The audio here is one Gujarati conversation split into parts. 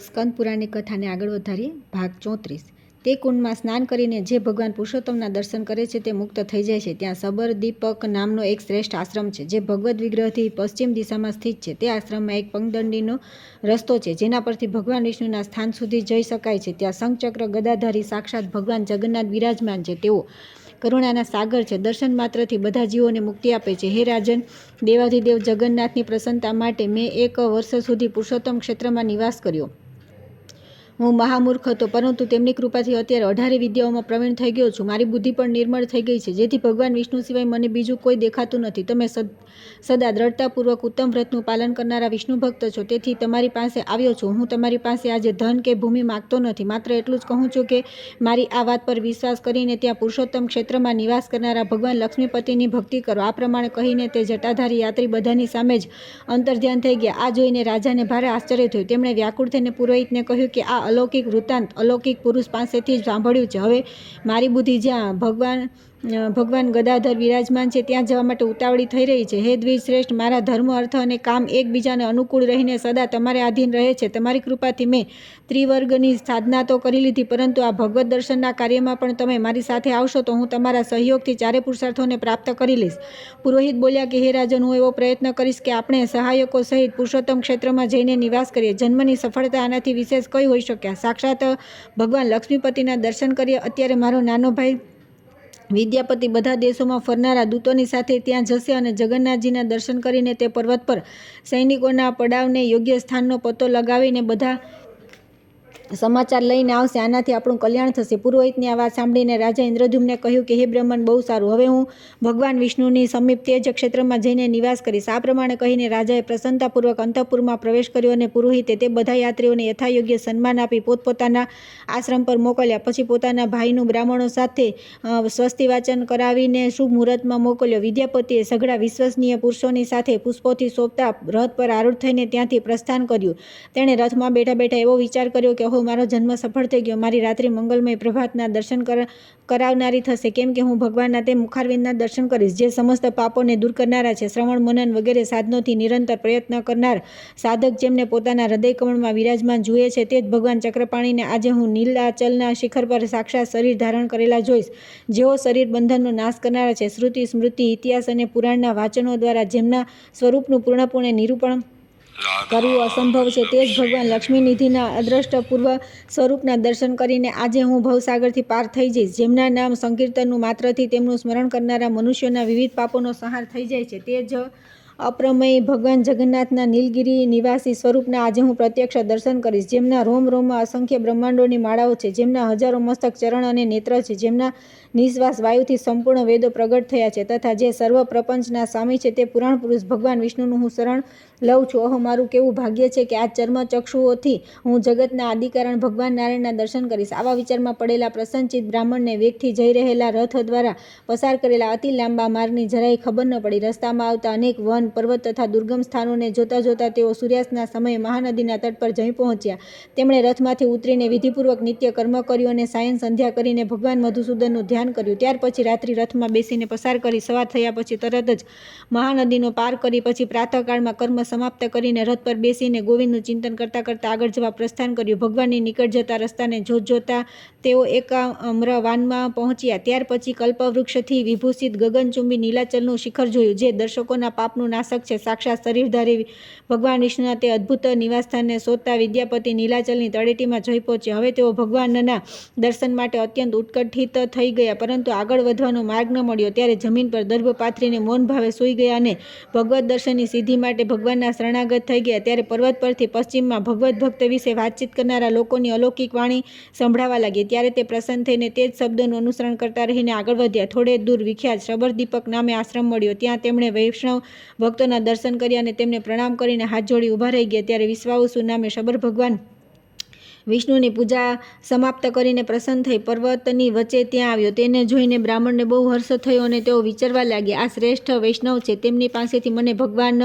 સ્કંદ પુરાણની કથાને આગળ વધારીએ. ભાગ 34. તે કુંડમાં સ્નાન કરીને જે ભગવાન પુરુષોત્તમના દર્શન કરે છે તે મુક્ત થઈ જાય છે. ત્યાં સબરદીપક નામનો એક શ્રેષ્ઠ આશ્રમ છે, જે ભગવદ્ વિગ્રહથી પશ્ચિમ દિશામાં સ્થિત છે. તે આશ્રમમાં એક પગદંડીનો રસ્તો છે, જેના પરથી ભગવાન વિષ્ણુના સ્થાન સુધી જઈ શકાય છે. ત્યાં શંખચક્ર ગદાધારી સાક્ષાત ભગવાન જગન્નાથ બિરાજમાન છે. તેઓ કરુણાના સાગર છે. દર્શન માત્રથી બધા જીવોને મુક્તિ આપે છે. હે રાજન, દેવાધિદેવ જગન્નાથની પ્રસન્નતા માટે મેં 1 વર્ષ સુધી પુરુષોત્તમ ક્ષેત્રમાં નિવાસ કર્યો. હું મહામૂર્ખ હતો, પરંતુ તેમની કૃપાથી અત્યારે 18 વિદ્યાઓમાં પ્રવીણ થઈ ગયો છું. મારી બુદ્ધિ પણ નિર્મળ થઈ ગઈ છે, જેથી ભગવાન વિષ્ણુ સિવાય મને બીજું કોઈ દેખાતું નથી. તમે સદા દ્રઢતાપૂર્વક ઉત્તમ વ્રતનું પાલન કરનારા વિષ્ણુ ભક્ત છો, તેથી તમારી પાસે આવ્યો છું. હું તમારી પાસે આજે ધન કે ભૂમિ માગતો નથી, માત્ર એટલું જ કહું છું કે મારી આ વાત પર વિશ્વાસ કરીને ત્યાં પુરુષોત્તમ ક્ષેત્રમાં નિવાસ કરનારા ભગવાન લક્ષ્મીપતિની ભક્તિ કરો. આ પ્રમાણે કહીને તે જટાધારી યાત્રી બધાની સામે જ અંતર્ધ્યાન થઈ ગયા. આ જોઈને રાજાને ભારે આશ્ચર્ય થયું. તેમણે વ્યાકુળ થઈને પુરોહિતને કહ્યું કે આ અલૌકિક વૃત્તાંત અલૌકિક પુરુષ પાસેથી જ સાંભળ્યું છે. હવે મારી બુદ્ધિ જ્યાં ભગવાન ગદાધર વિરાજમાન છે ત્યાં જવા માટે ઉતાવળી થઈ રહી છે. હે દ્વિજ શ્રેષ્ઠ, મારા ધર્મ, અર્થ અને કામ એકબીજાને અનુકૂળ રહીને સદા તમારે આધીન રહે છે. તમારી કૃપાથી મેં ત્રિવર્ગની સાધના તો કરી લીધી, પરંતુ આ ભગવત દર્શનના કાર્યમાં પણ તમે મારી સાથે આવશો તો હું તમારા સહયોગથી ચારે પુરુષાર્થોને પ્રાપ્ત કરી લઈશ. પુરોહિત બોલ્યા કે હે રાજન, હું એવો પ્રયત્ન કરીશ કે આપણે સહાયકો સહિત પુરુષોત્તમ ક્ષેત્રમાં જઈને નિવાસ કરીએ. જન્મની સફળતા આનાથી વિશેષ કઈ હોઈ શકે? સાક્ષાત ભગવાન લક્ષ્મીપતિના દર્શન કરીએ. અત્યારે મારો નાનો ભાઈ વિદ્યાપતિ બધા દેશોમાં ફરનારા દૂતોની સાથે ત્યાં જશે અને જગન્નાથજીના દર્શન કરીને તે પર્વત પર સૈનિકોના પડાવને યોગ્ય સ્થાનનો પતો લગાવીને બધા સમાચાર લઈને આવશે. આનાથી આપણું કલ્યાણ થશે. પુરોહિતની આ વાત સાંભળીને રાજા ઇન્દ્રદ્યુમ્ને કહ્યું કે હે બ્રહ્મણ, બહુ સારું. હવે હું ભગવાન વિષ્ણુની સમીપ તે જ ક્ષેત્રમાં જઈને નિવાસ કરીશ. આ પ્રમાણે કહીને રાજાએ પ્રસન્નતાપૂર્વક અંતઃપુરમાં પ્રવેશ કર્યો અને પુરોહિતે તે બધા યાત્રીઓને યથાયોગ્ય સન્માન આપી પોતપોતાના આશ્રમ પર મોકલ્યા. પછી પોતાના ભાઈનું બ્રાહ્મણો સાથે સ્વસ્તિ વાચન કરાવીને શુભ મુહૂર્તમાં મોકલ્યો. વિદ્યાપતિએ સઘળા વિશ્વસનીય પુરુષોની સાથે પુષ્પોથી શોભતા રથ પર આરૂઢ થઈને ત્યાંથી પ્રસ્થાન કર્યું. તેણે રથમાં બેઠા બેઠા એવો વિચાર કર્યો કે મારો જન્મ સફળ થઈ ગયો. મારી રાત્રિ મંગલમય પ્રભાતના દર્શન કરાવનારી થશે, કેમ કે હું ભગવાનના તે મુખારવિંદના દર્શન કરીશ, જે સમસ્ત પાપોને દૂર કરનારા છે. શ્રવણ, મનન વગેરે સાધનોથી નિરંતર પ્રયત્ન કરનાર સાધક જેમને પોતાના હૃદયકમળમાં વિરાજમાન જુએ છે, તે જ ભગવાન ચક્રપાણીને આજે હું નીલાચલના શિખર પર સાક્ષાત શરીર ધારણ કરેલા જોઈશ. જેઓ શરીર બંધનનો નાશ કરનારા છે. શ્રુતિ, સ્મૃતિ, ઇતિહાસ અને પુરાણના વાંચનો દ્વારા જેમના સ્વરૂપનું પૂર્ણપણે નિરૂપણ કરવું અસંભવ છે, તે જ ભગવાન લક્ષ્મીનિધિના અદ્રષ્ટપૂર્વ સ્વરૂપના દર્શન કરીને આજે હું ભવસાગરથી પાર થઈ જઈશ. જેમના નામ સંકીર્તનનું માત્રથી તેમનું સ્મરણ કરનારા મનુષ્યોના વિવિધ પાપોનો સંહાર થઈ જાય છે, તે જ અપ્રમેય ભગવાન જગન્નાથના નીલગિરી નિવાસી સ્વરૂપના આજે હું પ્રત્યક્ષ દર્શન કરીશ. જેમના રોમ રોમમાં અસંખ્ય બ્રહ્માંડોની માળાઓ છે, જેમના હજારો મસ્તક, ચરણ અને નેત્ર છે, જેમના નિશ્વાસ વાયુથી સંપૂર્ણ વેદો પ્રગટ થયા છે, તથા જે સર્વ પ્રપંચના સ્વામી છે, તે પુરાણ પુરુષ ભગવાન વિષ્ણુનું હું શરણ લઉં છું. અહો, મારું કેવું ભાગ્ય છે કે આ ચર્મચક્ષુઓથી હું જગતના આદિકારણ ભગવાન નારાયણના દર્શન કરીશ. આવા વિચારમાં પડેલા પ્રસન્નચિત્ત બ્રાહ્મણને વેગથી જઈ રહેલા રથ દ્વારા પસાર કરેલા અતિ લાંબા માર્ગની જરાય ખબર ન પડી. રસ્તામાં આવતા અનેક વન, પર્વત તથા દુર્ગમ સ્થાનોને જોતા જોતા તેઓ સૂર્યાસ્તના સમયે મહાનદીના તટ પર જઈ પહોંચ્યા. તેમણે રથમાંથી ઉતરીને વિધિપૂર્વક નિત્ય કર્મ કર્યું અને સાયં સંધ્યા કરીને ભગવાન મધુસૂદનનું ધ્યાન કર્યું. ત્યાર પછી રાત્રિ રથમાં બેસીને પસાર કરી સવાર થયા પછી તરત જ મહાનદીનો પાર કરી પછી પ્રાતઃકાળમાં કર્મ સમાપ્ત કરીને રથ પર બેસીને ગોવિંદનું ચિંતન કરતા કરતા આગળ જવા પ્રસ્થાન કર્યું. ભગવાનની નિકટ જતા રસ્તાને જોતા તેઓ એકામ્રવાનમાં પહોંચ્યા. ત્યાર પછી કલ્પવૃક્ષથી વિભૂષિત ગગનચુંબી નીલાચલનું શિખર જોયું, જે દર્શકોના પાપનું નાશક છે. સાક્ષાત શરીરધારી ભગવાન વિષ્ણુના તે અદ્ભુત નિવાસસ્થાનને શોધતા વિદ્યાપતિ નીલાચલની તળેટીમાં જઈ પહોંચ્યા. હવે તેઓ ભગવાનના દર્શન માટે અત્યંત ઉત્કંઠિત થઈ ગયા, પરંતુ આગળ વધવાનો માર્ગ ન મળ્યો. ત્યારે જમીન પર દર્ભ પાથરીને મૌન ભાવે સૂઈ ગયા અને ભગવત દર્શનની સિદ્ધિ માટે ભગવાનના શરણાગત થઈ ગયા. ત્યારે પર્વત પરથી પશ્ચિમમાં ભગવત ભક્ત વિશે વાતચીત કરનારા લોકોની અલૌકિક વાણી સંભળાવા લાગી. ત્યારે તે પ્રસન્ન થઈને તે જ શબ્દોનું અનુસરણ કરતા રહીને આગળ વધ્યા. થોડે દૂર વિખ્યાત સબરદીપક નામે આશ્રમ મળ્યો. ત્યાં તેમણે વૈષ્ણવ ભક્તોના દર્શન કર્યા અને તેમને પ્રણામ કરીને હાથ જોડી ઊભા રહી ગયા. ત્યારે વિશ્વાવસુ નામે સબર ભગવાન વિષ્ણુની પૂજા સમાપ્ત કરીને પ્રસન્ન થઈ પર્વતની વચ્ચે ત્યાં આવ્યો. તેને જોઈને બ્રાહ્મણને બહુ હર્ષ થયો અને તેઓ વિચારવા લાગ્યા, આ શ્રેષ્ઠ વૈષ્ણવ છે, તેમની પાસેથી મને ભગવાન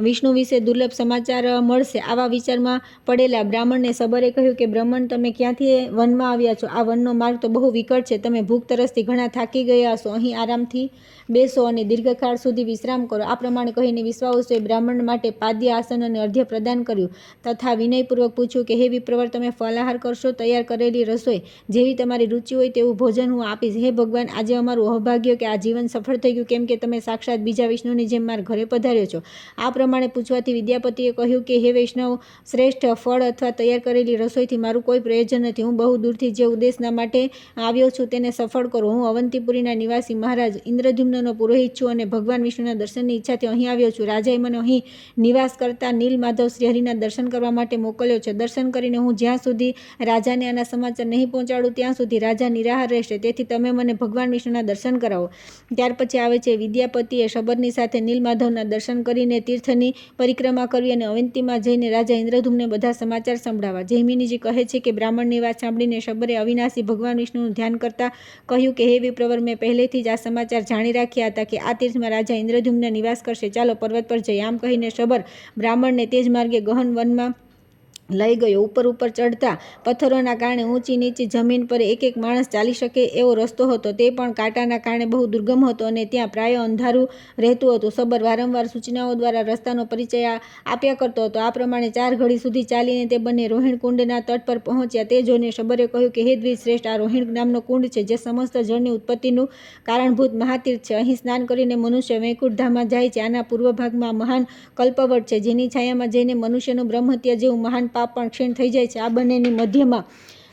વિષ્ણુ વિશે દુર્લભ સમાચાર મળશે. આવા વિચારમાં પડેલા બ્રાહ્મણને સબરે કહ્યું કે બ્રાહ્મણ, તમે ક્યાંથી વનમાં આવ્યા છો? આ વનનો માર્ગ તો બહુ વિકટ છે. તમે ભૂખ તરસથી ઘણા થાકી ગયા હશો. અહીં આરામથી બેસો અને દીર્ઘકાળ સુધી વિશ્રામ કરો. આ પ્રમાણે કહીને વિશ્વાવસુએ બ્રાહ્મણ માટે પાદ્ય, આસન અને અર્ધ્ય પ્રદાન કર્યું તથા વિનયપૂર્વક પૂછ્યું કે હે વિપ્રવર, તમે ફલાહાર કરશો? તૈયાર કરેલી રસોઈ જેવી તમારી રુચિ હોય તેવું ભોજન હું આપીશ. હે ભગવાન, આજે અમારું અહોભાગ્ય કે આ જીવન સફળ થઈ ગયું, કેમ કે તમે સાક્ષાત બીજા વિષ્ણુની જેમ મારા ઘરે પધાર્યો છો. આ પ્રમાણે પૂછવાથી વિદ્યાપતિએ કહ્યું કે હે વૈષ્ણવ શ્રેષ્ઠ, ફળ અથવા તૈયાર કરેલી રસોઈથી મારું કોઈ પ્રયોજન નથી. હું બહુ દૂરથી જે ઉદ્દેશના માટે આવ્યો છું તેને સફળ કરો. હું અવંતીપુરીના નિવાસી મહારાજ ઇન્દ્રદ્યુમ્નનો પુરોહિત છું અને ભગવાન વિષ્ણુના દર્શનની ઈચ્છાથી અહીં આવ્યો છું. રાજાએ મને અહીં નિવાસ કરતા નીલમાધવ શ્રીહરિના દર્શન કરવા માટે મોકલ્યો છે. દર્શન કરીને હું જ્યાં સુધી રાજાને આના સમાચાર નહીં પહોંચાડું ત્યાં સુધી રાજા નિરાહાર રહેશે. તેથી તમે મને ભગવાન વિષ્ણુના દર્શન કરાવો. ત્યાર પછી આવે છે, વિદ્યાપતિએ શબરની સાથે નીલમાધવના દર્શન કરીને તીર્થની પરિક્રમા કરવી અને અવંતીમાં જઈને રાજા ઇન્દ્રદ્યુમ્નને બધા સમાચાર સંભળાવા. જૈમિનીજી કહે છે કે બ્રાહ્મણની વાત સાંભળીને શબરે અવિનાશી ભગવાન વિષ્ણુનું ધ્યાન કરતા કહ્યું કે હે વિપ્રવર, મેં પહેલેથી જ આ સમાચાર જાણી રાખ્યા હતા કે આ તીર્થમાં રાજા ઇન્દ્રદ્યુમ્ન નિવાસ કરશે. ચાલો પર્વત પર જઈએ. આમ કહીને શબર બ્રાહ્મણને તે જ માર્ગે ગહન વનમાં લઈ ગયો. ઉપર ચડતા પથ્થરોના કારણે ઊંચી નીચી જમીન પર એક માણસ ચાલી શકે એવો રસ્તો હતો. તે પણ કાંટાના કારણે બહુ દુર્ગમ હતો અને ત્યાં પ્રાય અંધારું રહેતું હતું. સબર વારંવાર સૂચનાઓ દ્વારા રસ્તાનો પરિચય આપ્યા કરતો હતો. આ પ્રમાણે 4 ઘડી સુધી ચાલીને તે બંને રોહિણ કુંડના તટ પર પહોંચ્યા. તે જોઈને શબરે કહ્યું કે હે દ્વિજ શ્રેષ્ઠ, આ રોહિણ નામનો કુંડ છે જે સમસ્ત જળની ઉત્પત્તિનું કારણભૂત મહાતીર્થ છે. અહીં સ્નાન કરીને મનુષ્ય વૈકુંઠ ધામમાં જાય છે. આના પૂર્વ ભાગમાં મહાન કલ્પવટ છે, જેની છાયામાં જઈને મનુષ્યનું બ્રહ્મહત્યા જેવું મહાન પાપ પણ ક્ષીણ થઈ જાય છે. આ બંનેની મધ્યમાં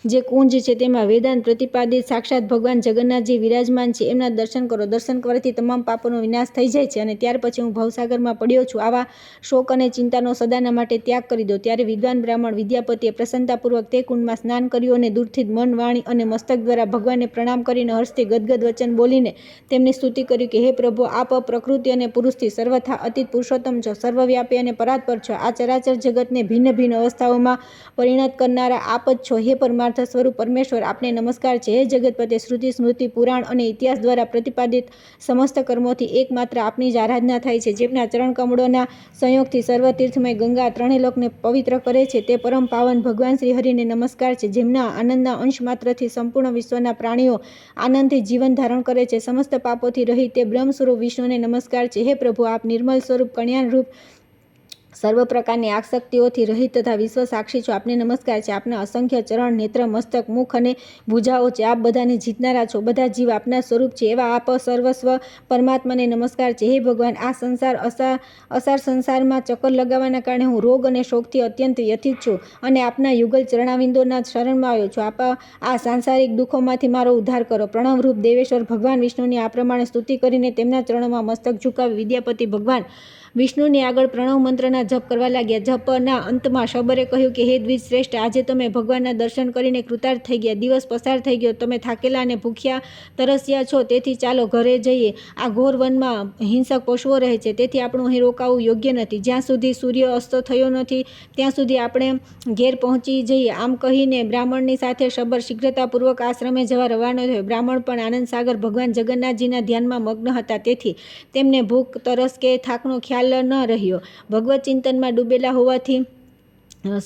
જે કુંજ છે તેમાં વેદાંત પ્રતિપાદિત સાક્ષાત ભગવાન જગન્નાથજી વિરાજમાન છે. એમના દર્શન કરો. દર્શન કરવાથી તમામ પાપોનો વિનાશ થઈ જાય છે અને ત્યાર પછી હું ભવસાગરમાં પડ્યો છું. આવા શોક અને ચિંતાનો સદાના માટે ત્યાગ કરી દો. ત્યારે વિદ્વાન બ્રાહ્મણ વિદ્યાપતિએ પ્રસન્નતાપૂર્વક તે કુંડમાં સ્નાન કર્યું અને દૂરથી જ મન, વાણી અને મસ્તક દ્વારા ભગવાનને પ્રણામ કરીને હર્ષથી ગદગદ વચન બોલીને તેમની સ્તુતિ કરી કે હે પ્રભુ, આપ પ્રકૃતિ અને પુરુષથી સર્વથા અતીત પુરુષોત્તમ છો, સર્વવ્યાપી અને પરાત્પર છો. આ ચરાચર જગતને ભિન્ન ભિન્ન અવસ્થાઓમાં પરિણત કરનારા આપ જ છો. હે પરમાર્થ સ્વરૂપ પરમેશ્વર, આપને નમસ્કાર છે. હે જગતપતે, શ્રુતિ, સ્મૃતિ, પુરાણ અને ઇતિહાસ દ્વારા પ્રતિપાદિત સમસ્ત કર્મોથી એકમાત્ર આપની જ આરાધના થાય છે. જેમના ચરણ કમળોના સંયોગથી સર્વ તીર્થમય ગંગા ત્રણેય લોકને પવિત્ર કરે છે તે પરમ પાવન ભગવાન શ્રી હરિને નમસ્કાર છે. જેમના આનંદના અંશ માત્રથી સંપૂર્ણ વિશ્વના પ્રાણીઓ આનંદથી જીવન ધારણ કરે છે. સમસ્ત પાપોથી રહિત તે બ્રહ્મ સ્વરૂપ વિષ્ણુને નમસ્કાર છે. હે પ્રભુ, આપ નિર્મલ સ્વરૂપ, કલ્યાણ રૂપ, સર્વ પ્રકારની આસક્તિઓથી રહિત તથા વિશ્વ સાક્ષી છો. આપને નમસ્કાર છે. આપના અસંખ્ય ચરણ, નેત્ર, મસ્તક, મુખ અને ભુજાઓ છે. આપ બધાને જીતનારા છો. બધા જીવ આપના સ્વરૂપ છે. એવા આપ સર્વસ્વ પરમાત્માને નમસ્કાર છે. હે ભગવાન, આ અસાર સંસારમાં ચક્કર લગાવવાના કારણે હું રોગ અને શોકથી અત્યંત વ્યથિત છું અને આપના યુગલ ચરણાવિંદોના શરણમાં આવ્યો છું. આપ આ સાંસારિક દુઃખોમાંથી મારો ઉદ્ધાર કરો. પ્રણવરૂપ દેવેશ્વર ભગવાન વિષ્ણુની આ પ્રમાણે સ્તુતિ કરીને તેમના ચરણોમાં મસ્તક ઝુકાવી વિદ્યાપતિ ભગવાન વિષ્ણુની આગળ પ્રણવ મંત્રના જપ કરવા લાગ્યા. જપના અંતમાં શબરે કહ્યું કે હે દ્વિજ શ્રેષ્ઠ, આજે તમે ભગવાનના દર્શન કરીને કૃતાર્થ થઈ ગયા. દિવસ પસાર થઈ ગયો. તમે થાકેલા અને ભૂખ્યા તરસ્યા છો. તેથી ચાલો ઘરે જઈએ. આ ઘોર વનમાં હિંસક પશુઓ રહે છે, તેથી આપણું અહીં રોકાવું યોગ્ય નથી. જ્યાં સુધી સૂર્ય અસ્ત થયો નથી ત્યાં સુધી આપણે ઘેર પહોંચી જઈએ. આમ કહીને બ્રાહ્મણની સાથે શબર શીઘ્રતાપૂર્વક આશ્રમે જવા રવાનો થયો. બ્રાહ્મણ પણ આનંદ સાગર ભગવાન જગન્નાથજીના ધ્યાનમાં મગ્ન હતા, તેથી તેમને ભૂખ, તરસ કે થાકનો ખ્યાલ ન રહ્યો. ભગવત ચિંતનમાં ડૂબેલા હોવાથી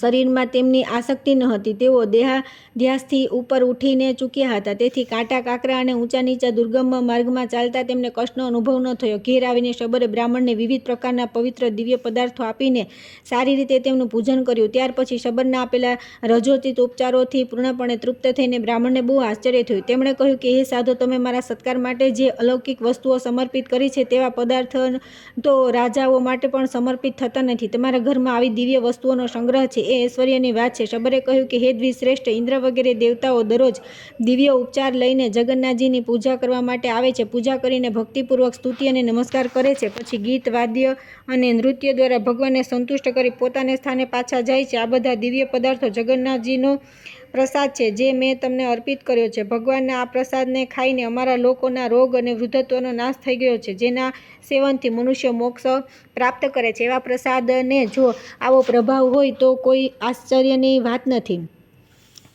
શરીરમાં તેમની આસક્તિ ન હતી. તેઓ દેહાધ્યાસથી ઉપર ઉઠીને ચૂક્યા હતા. તેથી કાંટા, કાંકરા અને ઊંચા નીચા દુર્ગમ માર્ગમાં ચાલતા તેમને કષ્ટનો અનુભવ ન થયો. ઘેર આવીને શબરે બ્રાહ્મણને વિવિધ પ્રકારના પવિત્ર દિવ્ય પદાર્થો આપીને સારી રીતે તેમનું પૂજન કર્યું. ત્યાર પછી શબરના આપેલા રજોચિત ઉપચારોથી પૂર્ણપણે તૃપ્ત થઈને બ્રાહ્મણને બહુ આશ્ચર્ય થયું. તેમણે કહ્યું કે હે સાધુ, તમે મારા સત્કાર માટે જે અલૌકિક વસ્તુઓ સમર્પિત કરી છે તેવા પદાર્થ તો રાજાઓ માટે પણ સમર્પિત થતા નથી. તમારા ઘરમાં આવી દિવ્ય વસ્તુઓનો સંગ્રહ છે એ ઐશ્વર્યની વાત છે. શબરે કહ્યું કે હે દ્વિજ શ્રેષ્ઠ, ઇન્દ્ર વગેરે દેવતાઓ દરરોજ દિવ્ય ઉપચાર લઈને જગન્નાથજીની પૂજા કરવા માટે આવે છે. પૂજા કરીને ભક્તિપૂર્વક સ્તુતિ અને નમસ્કાર કરે છે. પછી ગીત, વાદ્ય અને નૃત્ય દ્વારા ભગવાનને સંતુષ્ટ કરી પોતાને સ્થાને પાછા જાય છે. આ બધા દિવ્ય પદાર્થો જગન્નાથજીનો પ્રસાદ છે જે મેં તમને અર્પિત કર્યો છે. ભગવાનના આ પ્રસાદને ખાઈને અમારા લોકોના રોગ અને વૃદ્ધત્વનો નાશ થઈ ગયો છે, જેના સેવનથી મનુષ્ય મોક્ષ પ્રાપ્ત કરે છે. એવા પ્રસાદને જો આવો પ્રભાવ હોય તો કોઈ આશ્ચર્યની વાત નથી.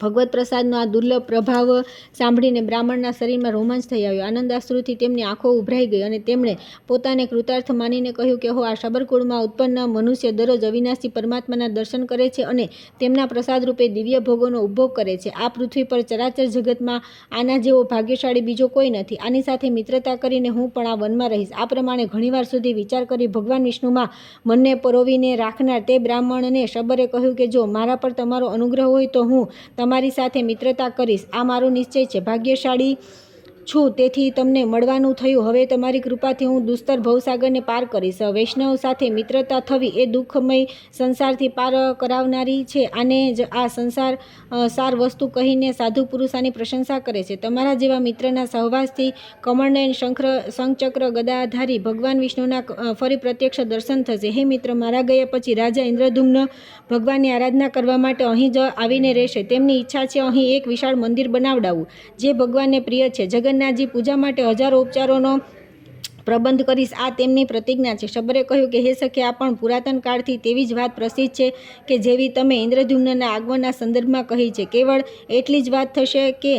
ભગવત પ્રસાદનો આ દુર્લભ પ્રભાવ સાંભળીને બ્રાહ્મણના શરીરમાં રોમાંચ થઈ આવ્યો. આનંદાશ્રુથી તેમની આંખો ઉભરાઈ ગઈ અને તેમણે પોતાને કૃતાર્થ માનીને કહ્યું કે હો, આ શબરકુળમાં ઉત્પન્ન મનુષ્ય દરરોજ અવિનાશી પરમાત્માના દર્શન કરે છે અને તેમના પ્રસાદ રૂપે દિવ્ય ભોગોનો ઉપભોગ કરે છે. આ પૃથ્વી પર ચરાચર જગતમાં આના જેવો ભાગ્યશાળી બીજો કોઈ નથી. આની સાથે મિત્રતા કરીને હું પણ આ વનમાં રહીશ. આ પ્રમાણે ઘણીવાર સુધી વિચાર કરી ભગવાન વિષ્ણુમાં મનને પરોવીને રાખનાર તે બ્રાહ્મણને શબરે કહ્યું કે જો મારા પર તમારો અનુગ્રહ હોય તો હું તમારી સાથે મિત્રતા કરીશ. આ મારો નિશ્ચય છે. ભાગ્યશાળી છું તેથી તમને મળવાનું થયું. હવે તમારી કૃપાથી હું દુસ્તર ભવસાગરને પાર કરીશ. વૈષ્ણવ સાથે મિત્રતા થવી એ દુઃખમય સંસારથી પાર કરાવનારી છે. આને જ આ સંસાર સાર વસ્તુ કહીને સાધુ પુરુષ આની પ્રશંસા કરે છે. તમારા જેવા મિત્રના સહવાસથી કમળનયન શંખચક્ર ગદાધારી ભગવાન વિષ્ણુના ફરી પ્રત્યક્ષ દર્શન થશે. હે મિત્ર, મારા ગયા પછી રાજા ઇન્દ્રદ્યુમ્ન ભગવાનની આરાધના કરવા માટે અહીં જ આવીને રહેશે. તેમની ઈચ્છા છે અહીં એક વિશાળ મંદિર બનાવડાવવું જે ભગવાનને પ્રિય છે. જગન્નાથજી પૂજા માટે હજારો ઉપચારોનો પ્રબંધ કરીશ, આ તેમની પ્રતિજ્ઞા છે. શબરે કહ્યું કે હે સખી, આ પણ પુરાતન કાળથી તેવી જ વાત પ્રસિદ્ધ છે કે જેવી તમે ઇન્દ્રદ્યુમ્નના આગમનના સંદર્ભમાં કહી છે. કેવળ એટલી જ વાત થશે કે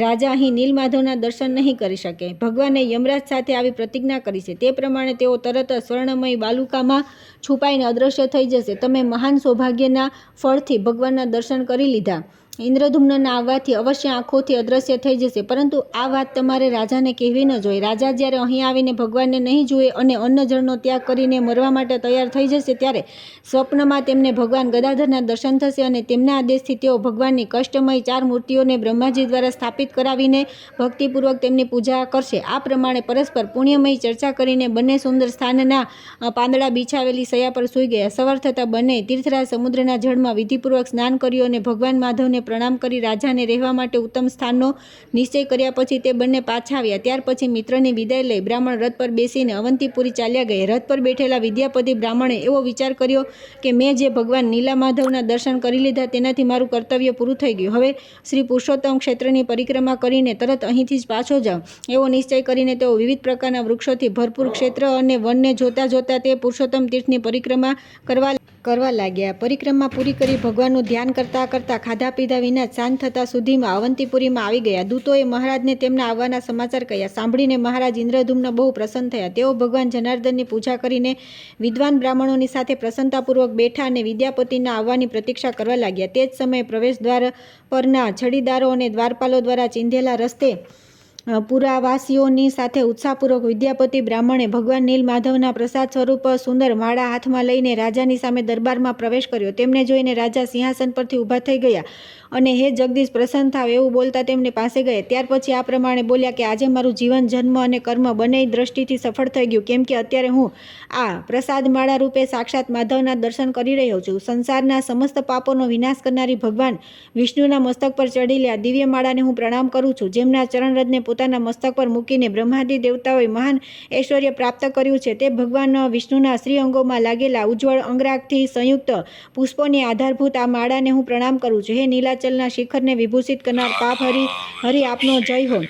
રાજા અહીં નીલમાધવના દર્શન નહીં કરી શકે. ભગવાને યમરાજ સાથે આવી પ્રતિજ્ઞા કરી છે. તે પ્રમાણે તેઓ તરત સ્વર્ણમય બાલુકામાં છુપાઈને અદૃશ્ય થઈ જશે. તમે મહાન સૌભાગ્યના ફળથી ભગવાનના દર્શન કરી લીધા. ઇન્દ્રદ્યુમ્નના આવવાથી અવશ્ય આંખોથી અદૃશ્ય થઈ જશે. પરંતુ આ વાત તમારે રાજાને કહેવી ન જોઈએ. રાજા જ્યારે અહીં આવીને ભગવાનને નહીં જુએ અને અન્ન જળનો ત્યાગ કરીને મરવા માટે તૈયાર થઈ જશે ત્યારે સ્વપ્નમાં તેમને ભગવાન ગદાધરના દર્શન થશે અને તેમના આદેશથી તેઓ ભગવાનની કષ્ટમય 4 મૂર્તિઓને બ્રહ્માજી દ્વારા સ્થાપિત કરાવીને ભક્તિપૂર્વક તેમની પૂજા કરશે. આ પ્રમાણે પરસ્પર પુણ્યમય ચર્ચા કરીને બંને સુંદર સ્થાનના પાંદડા બિછાવેલી શૈયા પર સૂઈ ગયા. સવાર થતાં બંને તીર્થરાજ સમુદ્રના જળમાં વિધિપૂર્વક સ્નાન કર્યું અને ભગવાન માધવને પ્રણામ કરી રાજાને રહેવા માટે ઉત્તમ સ્થાનનો નિશ્ચય કર્યા પછી તે બંને પાછા આવ્યા. ત્યાર પછી મિત્રની વિદાય લઈ બ્રાહ્મણ રથ પર બેસીને અવંતીપુરી ચાલ્યા ગયા. રથ પર બેઠેલા વિદ્યાપતિ બ્રાહ્મણે એવો વિચાર કર્યો કે મેં જે ભગવાન નીલામાધવના દર્શન કરી લીધા તેનાથી મારું કર્તવ્ય પૂરું થઈ ગયું. હવે શ્રી પુરુષોત્તમ ક્ષેત્રની પરિક્રમા કરીને તરત અહીંથી જ પાછો જાઉં એવો નિશ્ચય કરીને તેઓ વિવિધ પ્રકારના વૃક્ષોથી ભરપૂર ક્ષેત્ર અને વનને જોતા જોતા તે પુરુષોત્તમ તીર્થની પરિક્રમા કરવા લાગ્યા. પરિક્રમા પૂરી કરી ભગવાનનું ધ્યાન કરતા કરતા ખાધા પીધા વિના સાંજ થતા સુધીમાં અવંતીપુરીમાં આવી ગયા. દૂતોએ મહારાજને તેમના આવવાના સમાચાર કહ્યા. સાંભળીને મહારાજ ઇન્દ્રદ્યુમ્ન બહુ પ્રસન્ન થયા. તેઓ ભગવાન જનાર્દનની પૂજા કરીને વિદ્વાન બ્રાહ્મણોની સાથે પ્રસન્નતાપૂર્વક બેઠા અને વિદ્યાપતિના આવવાની પ્રતીક્ષા કરવા લાગ્યા. તે જ સમયે પ્રવેશદ્વાર પરના છડીદારો અને દ્વારપાલો દ્વારા ચીંધેલા રસ્તે પુરાવાસીઓની સાથે ઉત્સાહપૂર્વક વિદ્યાપતિ બ્રાહ્મણે ભગવાન નીલમાધવના પ્રસાદ સ્વરૂપ સુંદર માળા હાથમાં લઈને રાજાની સામે દરબારમાં પ્રવેશ કર્યો. તેમને જોઈને રાજા સિંહાસન પરથી ઊભા થઈ ગયા અને હે જગદીશ, પ્રસન્ન થાવ એવું બોલતા તેમને પાસે ગયા. ત્યાર પછી આ પ્રમાણે બોલ્યા કે આજે મારું જીવન, જન્મ અને કર્મ બંને દ્રષ્ટિથી સફળ થઈ ગયું, કેમ કે અત્યારે હું આ પ્રસાદમાળા રૂપે સાક્ષાત માધવના દર્શન કરી રહ્યો છું. સંસારના સમસ્ત પાપોનો વિનાશ કરનારી ભગવાન વિષ્ણુના મસ્તક પર ચઢેલી આ દિવ્ય માળાને હું પ્રણામ કરું છું. જેમના ચરણરજને પોતાના મસ્તક પર મૂકીને બ્રહ્માદિ દેવતાઓએ મહાન ઐશ્વર્ય પ્રાપ્ત કર્યું છે તે ભગવાન વિષ્ણુના શ્રી અંગોમાં લાગેલા ઉજ્જવળ અંગરાગથી સંયુક્ત પુષ્પોની આધારભૂત આ માળાને હું પ્રણામ કરું છું. હે નીલાચલના શિખરને વિભૂષિત કરનાર પાપ હરિ આપનો જય હો.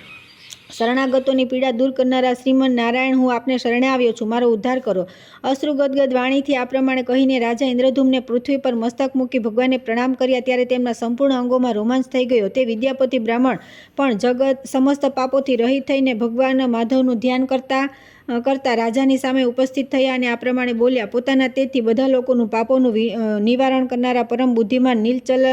શરણાગતોની પીડા દૂર કરનારા શ્રીમન નારાયણ, હું આપને શરણે આવ્યો છું, મારો ઉદ્ધાર કરો. અશ્રુગદગદ વાણીથી આ પ્રમાણે કહીને રાજા ઇન્દ્રદ્યુમ્ને પૃથ્વી પર મસ્તક મૂકી ભગવાનને પ્રણામ કર્યા. ત્યારે તેમના સંપૂર્ણ અંગોમાં રોમાંચ થઈ ગયો. તે વિદ્યાપતિ બ્રાહ્મણ પણ જગત સમસ્ત પાપોથી રહિત થઈને ભગવાન માધવનું ધ્યાન કરતા રાજાની સામે ઉપસ્થિત થયા અને આ પ્રમાણે બોલ્યા. પોતાના તેજથી બધા લોકોનું પાપોનું નિવારણ કરનારા પરમ બુદ્ધિમાન નીલચલ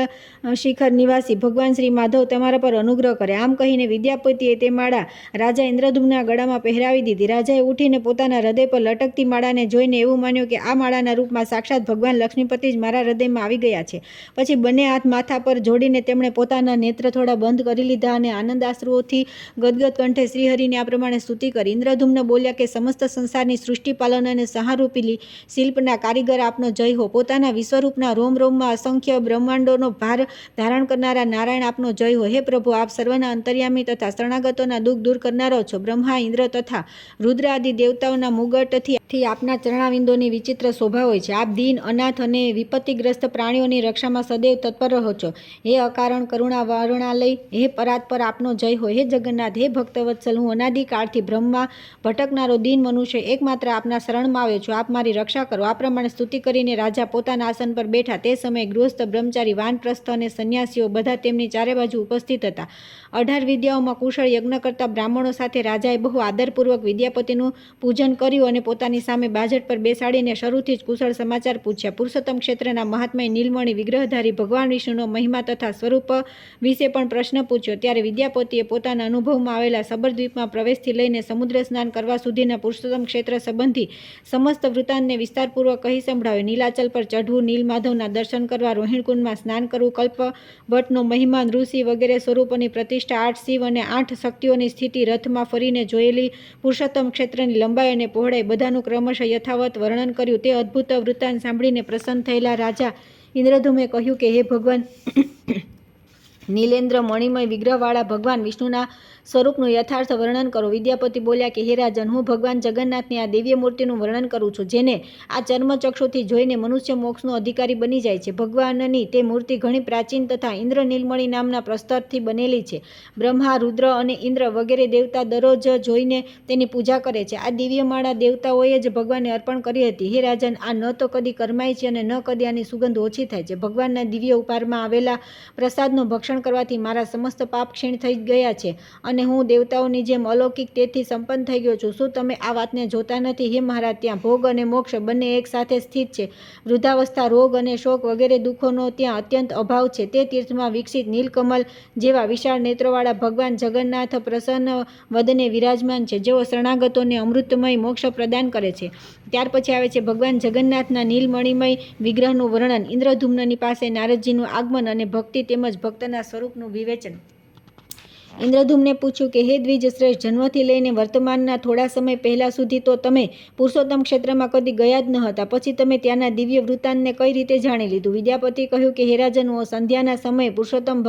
શિખર નિવાસી ભગવાન શ્રી માધવ તમારા પર અનુગ્રહ કરે. આમ કહીને વિદ્યાપતિએ તે માળા રાજા ઇન્દ્રદ્યુમ્નના ગળામાં પહેરાવી દીધી. રાજાએ ઉઠીને પોતાના હૃદય પર લટકતી માળાને જોઈને એવું માન્યું કે આ માળાના રૂપમાં સાક્ષાત ભગવાન લક્ષ્મીપતિ જ મારા હૃદયમાં આવી ગયા છે. પછી બંને હાથ માથા પર જોડીને તેમણે પોતાના નેત્ર થોડા બંધ કરી લીધા અને આનંદ આશ્રુઓથી ગદગદ કંઠે શ્રીહરિને આ પ્રમાણે સ્તુતિ કરી. ઇન્દ્રદ્યુમ્ન બોલ્યા કે સમસ્ત સંસારની સૃષ્ટિ પાલન અને સંહારરૂપી શિલ્પના કારીગર આપનો જય હો. પોતાના વિશ્વરૂપના રોમ રોમમાં અસંખ્ય બ્રહ્માંડોનો ભાર ધારણ કરનારા નારાયણ આપનો જય હો. હે પ્રભુ, આપ સર્વના અંતર્યામી તથા શરણાગતોના દુઃખ દૂર કરનારો છો. બ્રહ્મા, ઇન્દ્ર તથા રુદ્ર આદિ દેવતાઓના મુગટથી આપના ચરણાવિંદોની વિચિત્ર શોભા હોય છે. આપ દીન, અનાથ અને વિપત્તિગ્રસ્ત પ્રાણીઓની રક્ષામાં સદૈવ તત્પર રહો છો. હે અકારણ કરુણા વર્ણાલય, હે પરાત્પર આપનો જય હો. હે જગન્નાથ, હે ભક્તવત્સલ, હું અનાદિકાળથી બ્રહ્મમાં ભટકનારો દીન મનુષ્ય એકમાત્ર આપના શરણમાં આવ્યો છું. આપ મારી રક્ષા કરો. આ પ્રમાણે સ્તુતિ કરીને રાજા પોતાના આસન પર બેઠા. તે સમયે ગૃહસ્થ, બ્રહ્મચારી, વાનપ્રસ્થ અને સંન્યાસીઓ બધા તેમની ચારે બાજુ ઉપસ્થિત હતા. 18 વિદ્યાઓમાં કુશળ યજ્ઞ કરતા બ્રાહ્મણો સાથે રાજાએ બહુ આદરપૂર્વક વિદ્યાપતિનું પૂજન કર્યું અને પોતાની સામે બાજટ પર બેસાડીને શરૂથી જ કુશળ સમાચાર પૂછ્યા. પુરુષોત્તમ ક્ષેત્રના મહાત્મય નીલમણિ વિગ્રહધારી ભગવાન વિષ્ણુનો મહિમા તથા સ્વરૂપ વિશે પણ પ્રશ્ન પૂછ્યો. ત્યારે વિદ્યાપતિએ પોતાના અનુભવમાં આવેલા સબરદ્વીપમાં પ્રવેશથી લઈને સમુદ્ર સ્નાન કરવા સુધીના પુરુષોત્તમ ક્ષેત્ર સંબંધી સમસ્ત વૃત્તાંતને વિસ્તારપૂર્વક કહી સંભળાવ્યો. નીલાચલ પર ચઢવું, નીલમાધવના દર્શન કરવા, રોહિણકુંડમાં સ્નાન કરવું, કલ્પવટનો મહિમા, ઋષિ વગેરે સ્વરૂપોની પ્રતિષ્ઠા, 8 શિવ અને 8 શક્તિઓની સ્થિતિ, રથમાં ફરીને જોયેલી પુરુષોત્તમ ક્ષેત્રની લંબાઈ અને પહોળાઈ બધાનું ક્રમશઃ યથાવત વર્ણન કર્યું. તે અદ્ભુત વૃત્તાંત સાંભળીને પ્રસન્ન થયેલા રાજા ઇન્દ્રધૂમે કહ્યું કે હે ભગવાન, નીલેન્દ્ર મણિમય વિગ્રહવાળા ભગવાન વિષ્ણુના સ્વરૂપનું યથાર્થ વર્ણન કરો. વિદ્યાપતિ બોલ્યા કે હે રાજન, હું ભગવાન જગન્નાથની આ દિવ્ય મૂર્તિનું વર્ણન કરું છું, જેને આ ચર્મચક્ષુથી જોઈને મનુષ્ય મોક્ષનો અધિકારી બની જાય છે. ભગવાનની તે મૂર્તિ ઘણી પ્રાચીન તથા ઇન્દ્ર નીલમણિ નામના પ્રસ્તરથી બનેલી છે. બ્રહ્મા, રુદ્ર અને ઇન્દ્ર વગેરે દેવતા દરરોજ જોઈને તેની પૂજા કરે છે. આ દિવ્યમાળા દેવતાઓએ જ ભગવાનને અર્પણ કરી હતી. હે રાજન, આ ન તો કદી કરમાય છે અને ન કદી આની સુગંધ ઓછી થાય છે. ભગવાનના દિવ્ય ઉપહારમાં આવેલા પ્રસાદનું ભક્ષણ કરવાથી મારા સમસ્ત પાપ ક્ષીણ થઈ ગયા છે અને હું દેવતાઓની જેમ અલૌકિક તેજથી સંપન્ન થઈ ગયો છું. શું તમે આ વાતને જોતા નથી? હે મહારાજ, ત્યાં ભોગ અને મોક્ષ બંને એક સાથે સ્થિત છે. વૃદ્ધાવસ્થા, રોગ અને શોક વગેરે દુઃખોનો ત્યાં અત્યંત અભાવ છે. તે તીર્થમાં વિકસિત નીલકમલ જેવા વિશાળ નેત્રોવાળા ભગવાન જગન્નાથ પ્રસન્ન વદને વિરાજમાન છે, જેઓ શરણાગતોને અમૃતમય મોક્ષ પ્રદાન કરે છે. ત્યાર પછી આવે છે ભગવાન જગન્નાથના નીલમણિમય વિગ્રહનું વર્ણન, ઇન્દ્રધૂમ્નની પાસે નારદજીનું આગમન અને ભક્તિ તેમજ ભક્તના સ્વરૂપનું વિવેચન. ઇન્દ્રધૂમને પૂછ્યું કે હે દ્વિજ શ્રેષ્ઠ, જન્મથી લઈને વર્તમાનના થોડા સમય પહેલા સુધી તો તમે પુરુષોત્તમ ક્ષેત્રમાં કદી ગયા જ ન હતા. પછી તમે ત્યાંના દિવ્ય વૃત્તાંતને કઈ રીતે જાણી લીધું? વિદ્યાપતિ કહ્યું કે હે રાજન, હું સંધ્યાના સમયે પુરુષોત્તમ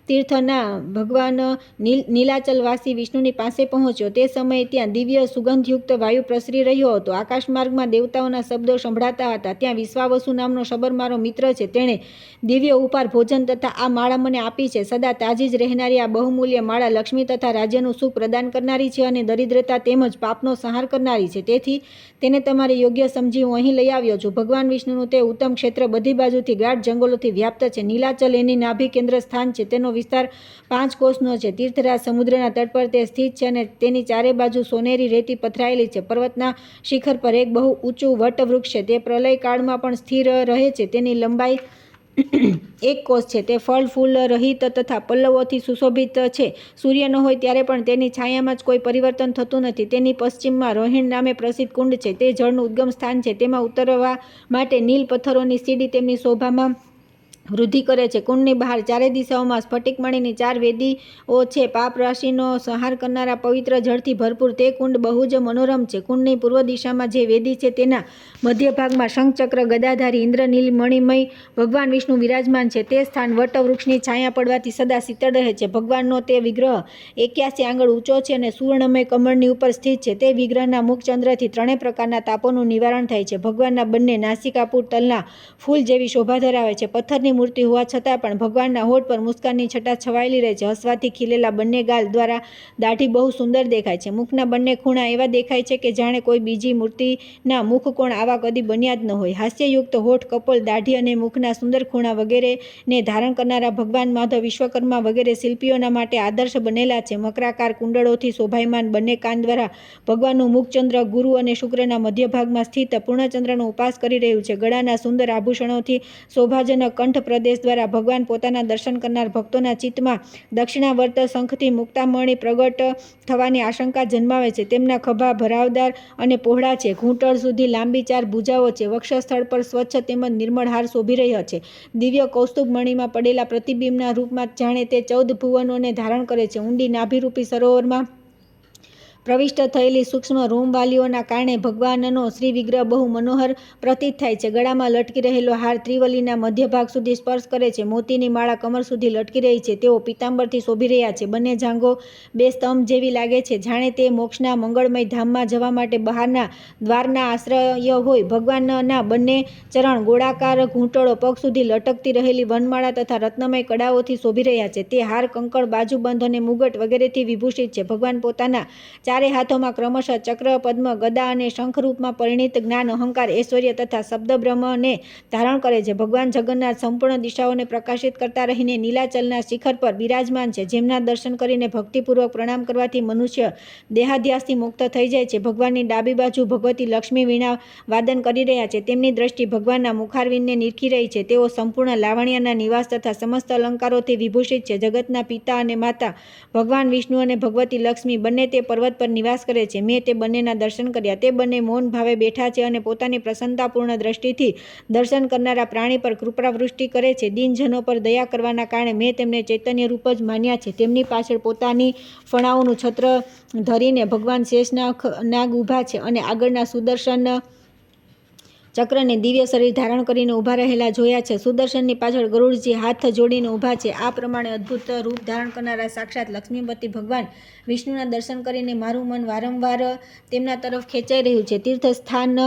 તીર્થના ભગવાન નીલાચલવાસી વિષ્ણુની પાસે પહોંચ્યો. તે સમયે ત્યાં દિવ્ય સુગંધયુક્ત વાયુ પ્રસરી રહ્યો હતો. આકાશમાર્ગમાં દેવતાઓના શબ્દો સંભળાતા હતા. ત્યાં વિશ્વાવસુ નામનો શબર મારો મિત્ર છે. તેણે દિવ્ય ઉપહાર, ભોજન તથા આ માળા મને આપી છે. સદા તાજી જ રહેનારી આ બહુમૂલ્ય માળા લક્ષ્મી તથા રાજ્યનું સુખ પ્રદાન કરનારી છે અને દરિદ્રતા તેમજ પાપનો સંહાર કરનારી છે. તેથી તેને તમારે યોગ્ય સમજી હું અહીં લઈ આવ્યો છું. ભગવાન વિષ્ણુનું તે ઉત્તમ ક્ષેત્ર બધી બાજુથી ગાઢ જંગલોથી વ્યાપ્ત છે. નીલાચલ એની નાભિ કેન્દ્ર સ્થાન છે. તેનો વિસ્તાર 5 કોસનો છે. તીર્થરાજ સમુદ્રના તટ પર તે સ્થિત છે અને તેની ચારે બાજુ સોનેરી રેતી પથરાયેલી છે. પર્વતના શિખર પર એક બહુ ઊંચું વટવૃક્ષ છે. તે પ્રલય કાળમાં પણ સ્થિર રહે છે. તેની લંબાઈ 1 કોસ છે. તે ફળ ફૂલ રહિત તથા પલ્લવોથી સુશોભિત છે. સૂર્ય ન હોય ત્યારે પણ તેની છાયામાં જ કોઈ પરિવર્તન થતું નથી. તેની પશ્ચિમમાં રોહિણ નામે પ્રસિદ્ધ કુંડ છે. તે જળનું ઉદ્ગમ સ્થાન છે. તેમાં ઉતરવા માટે નીલ પથ્થરોની સીડી તેમની શોભામાં વૃદ્ધિ કરે છે. કુંડની બહાર ચારે દિશાઓમાં સ્ફટિકમણીની 4 વેદીઓ છે. પાપ રાશિનો સંહાર કરનારા પવિત્ર જળથી ભરપૂર તે કુંડ બહુ જ મનોરમ છે. કુંડની પૂર્વ દિશામાં જે વેદી છે તેના મધ્ય ભાગમાં શંખચક્ર ગદાધારી ઇન્દ્ર નીલમણિમય ભગવાન વિષ્ણુ વિરાજમાન છે. તે સ્થાન વટવૃક્ષની છાયા પડવાથી સદા શીતળ રહે છે. ભગવાનનો તે વિગ્રહ 81 આંગળ ઊંચો છે અને સુવર્ણમય કમળની ઉપર સ્થિત છે. તે વિગ્રહના મુખચંદ્રથી 3 પ્રકારના તાપોનું નિવારણ થાય છે. ભગવાનના બંને નાસિકાપુર તલના ફૂલ જેવી શોભા ધરાવે છે. પથ્થરની મૂર્તિ હોવા છતાં પણ ભગવાનના હોઠ પર મુસ્કાનની છટા છવાયેલી રહે છે. હસવાથી ખીલેલા બંને ગાલ દ્વારા દાઢી બહુ સુંદર દેખાય છે. મુખના બંને ખૂણા એવા દેખાય છે કે જાણે કોઈ બીજી મૂર્તિના મુખકોણ આવા કદી બન્યા જ ન હોય. હાસ્યયુક્ત હોઠ, કપોલ, દાઢી અને મુખના સુંદર ખૂણા વગેરેને ધારણ કરનારા ભગવાન માધવ, વિશ્વકર્મા વગેરે શિલ્પીઓના માટે આદર્શ બનેલા છે. મકરાકાર કુંડળોથી શોભાયમાન બંને કાન દ્વારા ભગવાનનું મુખચંદ્ર ગુરુ અને શુક્રના મધ્ય ભાગમાં સ્થિત પૂર્ણચંદ્રનો ઉપાસ કરી રહ્યું છે. ગળાના સુંદર આભૂષણોથી શોભાજનક કંઠ પ્રદેશ દ્વારા ભગવાન પોતાના દર્શન કરનાર ભક્તોના ચિત્તમાં દક્ષિણાવર્ત શંખથી મુક્તામણી પ્રગટ થવાની આશંકા જન્માવે છે. તેમના ખભા ભરાવદાર અને પહોળા છે. ઘૂંટણ સુધી લાંબી 4 ભુજાઓ છે. વક્ષસ્થળ પર સ્વચ્છ તેમજ નિર્મળ હાર શોભી રહ્યા છે. દિવ્ય કૌસ્તુભ મણીમાં પડેલા પ્રતિબિંબના રૂપમાં જાણે તે 14 ભુવનોને ધારણ કરે છે. ઊંડી નાભિરૂપી સરોવરમાં પ્રવિષ્ટ થયેલી સૂક્ષ્મ રોમવાલીઓના કારણે ભગવાનનો શ્રી વિગ્રહ બહુ મનોહર પ્રતીત થાય છે. ગળામાં લટકી રહેલો હાર ત્રિવલીના મધ્ય ભાગ સુધી સ્પર્શ કરે છે. મોતીની માળા કમર સુધી લટકી રહી છે. તેઓ પીતાંબરથી શોભી રહ્યા છે. બંને જાંઘો બે સ્તંભ જેવી લાગે છે, જાણે તે મોક્ષના મંગળમય ધામમાં જવા માટે બહારના દ્વારના આશ્રય હોય. ભગવાનના બંને ચરણ, ગોળાકાર ઘૂંટણો, પગ સુધી લટકતી રહેલી વનમાળા તથા રત્નમય કડાઓથી શોભી રહ્યા છે. તે હાર કંકણ, બાજુબંધ અને મુગટ વગેરેથી વિભૂષિત છે. ભગવાન પોતાના ચારે હાથોમાં ક્રમશઃ ચક્ર, પદ્મ, ગદા અને શંખરૂપમાં પરિણીત જ્ઞાન, અહંકાર, ઐશ્વર્ય તથા શબ્દબ્રહ્મને ધારણ કરે છે. ભગવાન જગન્નાથ સંપૂર્ણ દિશાઓને પ્રકાશિત કરતા રહીને નીલાચલના શિખર પર બિરાજમાન છે, જેમના દર્શન કરીને ભક્તિપૂર્વક પ્રણામ કરવાથી મનુષ્ય દેહાધ્યાસથી મુક્ત થઈ જાય છે. ભગવાનની ડાબી બાજુ ભગવતી લક્ષ્મી વીણા વાદન કરી રહ્યા છે. તેમની દ્રષ્ટિ ભગવાનના મુખારવિંદને નિરખી રહી છે. તેઓ સંપૂર્ણ લાવણ્યના નિવાસ તથા સમસ્ત અલંકારોથી વિભૂષિત છે. જગતના પિતા અને માતા ભગવાન વિષ્ણુ અને ભગવતી લક્ષ્મી બંને તે પર્વત પર નિવાસ કરે છે. મેં તે બંનેના દર્શન કર્યા. તે બંને મૌન ભાવે બેઠા છે અને પોતાની પ્રસન્નતાપૂર્ણ દ્રષ્ટિથી દર્શન કરનારા પ્રાણી પર કૃપાવૃષ્ટિ કરે છે. દિનજનો પર દયા કરવાના કારણે મેં તેમને ચૈતન્ય રૂપ જ માન્યા છે. તેમની પાછળ પોતાની ફણાઓનું છત્ર ધરીને ભગવાન શેષનાગ ઊભા છે અને આગળના સુદર્શન ચક્રને દિવ્ય શરીર ધારણ કરીને ઊભા રહેલા જોયા છે. સુદર્શનની પાછળ ગરુડજી હાથ જોડીને ઊભા છે. આ પ્રમાણે અદ્ભુત રૂપ ધારણ કરનારા સાક્ષાત લક્ષ્મીપતિ ભગવાન વિષ્ણુના દર્શન કરીને મારું મન વારંવાર તેમના તરફ ખેંચાઈ રહ્યું છે. તીર્થસ્થાન,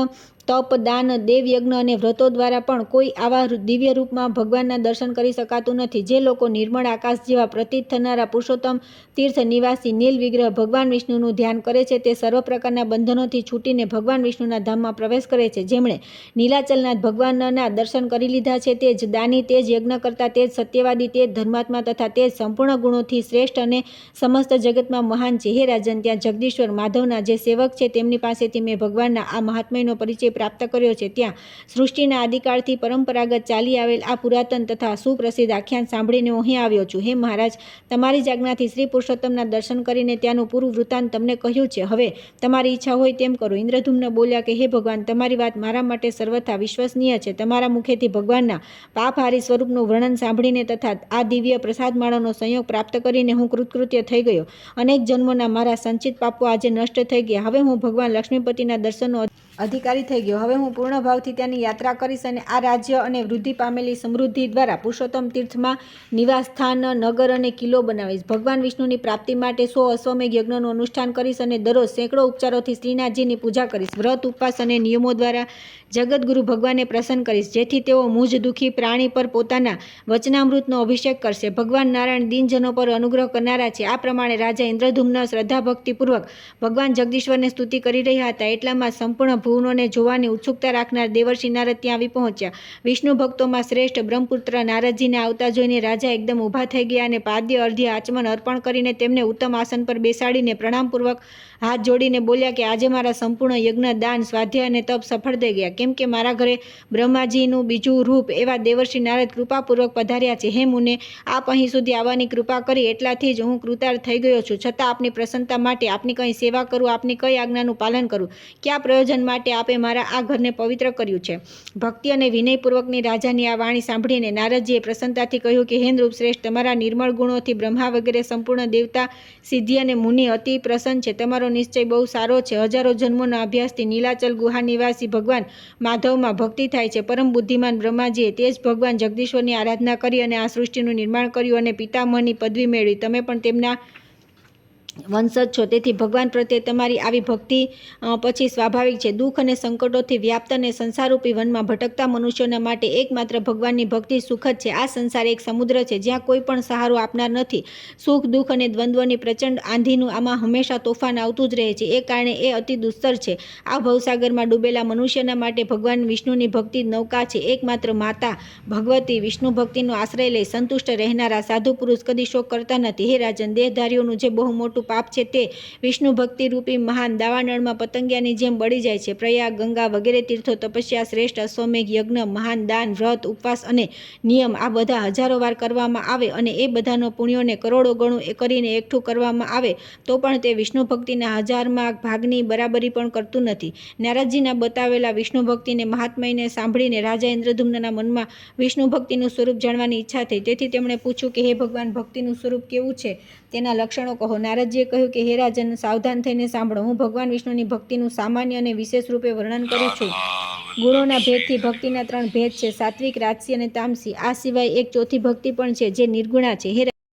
તપ, દાન, દેવયજ્ઞ અને વ્રતો દ્વારા પણ કોઈ આવા દિવ્ય રૂપમાં ભગવાનના દર્શન કરી શકાતું નથી. જે લોકો નિર્મળ આકાશ જેવા પ્રતીત થનારા પુરુષોત્તમ તીર્થ નિવાસી નીલ વિગ્રહ ભગવાન વિષ્ણુનું ધ્યાન કરે છે, તે સર્વ પ્રકારના બંધનોથી છૂટીને ભગવાન વિષ્ણુના ધામમાં પ્રવેશ કરે છે. જેમણે નીલાચલનાથ ભગવાનના દર્શન કરી લીધા છે, તે જ દાની, તે જ યજ્ઞકર્તા, તે જ સત્યવાદી, તે જ ધર્માત્મા તથા તે જ સંપૂર્ણ ગુણોથી શ્રેષ્ઠ અને સમસ્ત જગતમાં મહાન છે. હે રાજન, ત્યાં જગદીશ્વર માધવના જે સેવક છે તેમની પાસેથી મેં ભગવાનના આ મહાત્મ્યનો પરિચય પ્રાપ્ત કર્યો છે. ત્યાં સૃષ્ટિના આદિકાળથી પરંપરાગત ચાલી આવેલ આ પુરાતન તથા સુપ્રસિદ્ધ આખ્યાન સાંભળીને હું અહીં આવ્યો છું. હે મહારાજ, તમારી જ આજ્ઞાથી શ્રી પુરુષોત્તમના દર્શન કરીને ત્યાંનું પૂરું વૃત્તાંત તમને કહ્યું છે. હવે તમારી ઈચ્છા હોય તેમ કરો. ઇન્દ્રધુમ્ન બોલ્યા કે હે ભગવાન, તમારી વાત મારા માટે સર્વથા વિશ્વસનીય છે. તમારા મુખેથી ભગવાનના પાપહારી સ્વરૂપનું વર્ણન સાંભળીને તથા આ દિવ્ય પ્રસાદમાળાનો સંયોગ પ્રાપ્ત કરીને હું કૃતકૃત્ય થઈ ગયો. અનેક જન્મોના મારા સંચિત પાપો આજે નષ્ટ થઈ ગયા. હવે હું ભગવાન લક્ષ્મીપતિના દર્શનનો અધિકારી થઈ ગયો. હવે હું પૂર્ણ ભાવથી ત્યાંની યાત્રા કરીશ અને આ રાજ્ય અને વૃદ્ધિ પામેલી સમૃદ્ધિ દ્વારા પુરુષોત્તમ તીર્થમાં નિવાસ સ્થાન, નગર અને કિલ્લો બનાવીશ. ભગવાન વિષ્ણુની પ્રાપ્તિ માટે 100 અશ્વમેઘ યજ્ઞનું અનુષ્ઠાન કરીશ અને દરરોજ સેંકડો ઉપચારોથી શ્રીનાથજીની પૂજા કરીશ. વ્રત, ઉપવાસ અને નિયમો દ્વારા જગતગુરુ ભગવાનને પ્રસન્ન કરીશ, જેથી તેઓ મુજ દુઃખી પ્રાણી પર પોતાના વચનામૃતનો અભિષેક કરશે. ભગવાન નારાયણ દિનજનો પર અનુગ્રહ કરનારા છે. આ પ્રમાણે રાજા ઇન્દ્રધુમ્ન શ્રદ્ધાભક્તિપૂર્વક ભગવાન જગદીશ્વરને સ્તુતિ કરી રહ્યા હતા. એટલામાં સંપૂર્ણ ભુવનોને જોવાની ઉત્સુકતા રાખનાર દેવર્ષિ નારદ ત્યાં આવી પહોંચ્યા. વિષ્ણુ ભક્તોમાં શ્રેષ્ઠ બ્રહ્મપુત્ર નારદજીને આવતા જોઈને રાજા એકદમ ઊભા થઈ ગયા અને પાદ્ય અર્ધ્ય આચમન અર્પણ કરીને તેમને ઉત્તમ આસન પર બેસાડીને પ્રણામપૂર્વક હાથ જોડીને બોલ્યા કે આજે મારા સંપૂર્ણ યજ્ઞ, દાન, સ્વાધ્યાય અને તપ સફળ થઈ ગયા, કેમ કે મારા ઘરે બ્રહ્માજીનું બીજું રૂપ એવા દેવર્ષિ નારદ કૃપાપૂર્વક પધાર્યા છે. હે મુને, આપ અહીં સુધી આવવાની કૃપા કરી એટલાથી જ હું કૃતાર્થ થઈ ગયો છું. છતાં આપની પ્રસન્નતા માટે આપની કઈ સેવા કરું, આપની કઈ આજ્ઞાનું પાલન કરું, કયા પ્રયોજન માટે આપે મારા આ ઘરને પવિત્ર કર્યું છે? ભક્તિ અને વિનયપૂર્વકની રાજાની આ વાણી સાંભળીને નારદજીએ પ્રસન્નતાથી કહ્યું કે હે નૃપશ્રેષ્ઠ, તમારા નિર્મળ ગુણોથી બ્રહ્મા વગેરે સંપૂર્ણ દેવતા, સિદ્ધિ અને મુનિ અતિ પ્રસન્ન છે. તમારો નિશ્ચય બહુ સારો છે. હજારો જન્મોના અભ્યાસથી નીલાચલ ગુહા નિવાસી ભગવાન માધવમાં ભક્તિ થાય છે. પરમ બુદ્ધિમાન બ્રહ્માજીએ તે જ ભગવાન જગદીશ્વરની આરાધના કરી અને આ સૃષ્ટિનું નિર્માણ કર્યું અને પિતામહની પદવી મેળવી. તમે પણ તેમના વંશજ છો, તેથી ભગવાન પ્રત્યે તમારી આવી ભક્તિ પછી સ્વાભાવિક છે. દુઃખ અને સંકટોથી વ્યાપ્ત અને સંસારરૂપી વનમાં ભટકતા મનુષ્યોના માટે એકમાત્ર ભગવાનની ભક્તિ સુખદ છે. આ સંસાર એક સમુદ્ર છે, જ્યાં કોઈ પણ સહારો આપનાર નથી. સુખ, દુઃખ અને દ્વંદ્વની પ્રચંડ આંધીનું આમાં હંમેશા તોફાન આવતું જ રહે છે. એ કારણે એ અતિ દુસ્તર છે. આ ભવસાગરમાં ડૂબેલા મનુષ્યના માટે ભગવાન વિષ્ણુની ભક્તિ નૌકા છે. એકમાત્ર માતા ભગવતી વિષ્ણુ ભક્તિનો આશ્રય લઈ સંતુષ્ટ રહેનારા સાધુ પુરુષ કદી શોક કરતા નથી. હે રાજન, દેહધારીઓનું જે બહુ મોટું પાપ છે તે વિષ્ણુ ભક્તિ રૂપી મહાન દાવાનળમાં પતંગિયાની જેમ બળી જાય છે. પ્રયાગ, ગંગા વગેરે તીર્થો, તપસ્યા, શ્રેષ્ઠ અશ્વમેઘ યજ્ઞ, મહાન દાન, વ્રત, ઉપવાસ અને નિયમ આ બધા હજારો વાર કરવામાં આવે અને એ બધાનો પુણ્યોને કરોડો ગણું કરીને એકઠું કરવામાં આવે તો પણ તે વિષ્ણુ ભક્તિના 1000માં ભાગની બરાબરી પણ કરતું નથી. નારદજીના બતાવેલા વિષ્ણુ ભક્તિને મહાત્મ્યને સાંભળીને રાજા ઇન્દ્રધુમ્નના મનમાં વિષ્ણુ ભક્તિનું સ્વરૂપ જાણવાની ઈચ્છા થઈ. તેથી તેમણે પૂછ્યું કે હે ભગવાન, ભક્તિનું સ્વરૂપ કેવું છે, તેના લક્ષણો કહો. નારદજી નારદજીએ કહ્યું કે હે રાજન, સાવધાન થઈને સાંભળો. હું ભગવાન વિષ્ણુની ભક્તિનું સામાન્ય અને વિશેષ રૂપે વર્ણન કરું છું. ગુણોના ભેદથી ભક્તિના 3 ભેદ છે: સાત્વિક, રાજસી અને તામસી. આ સિવાય એક ચોથી ભક્તિ પણ છે જે નિર્ગુણા છે. હે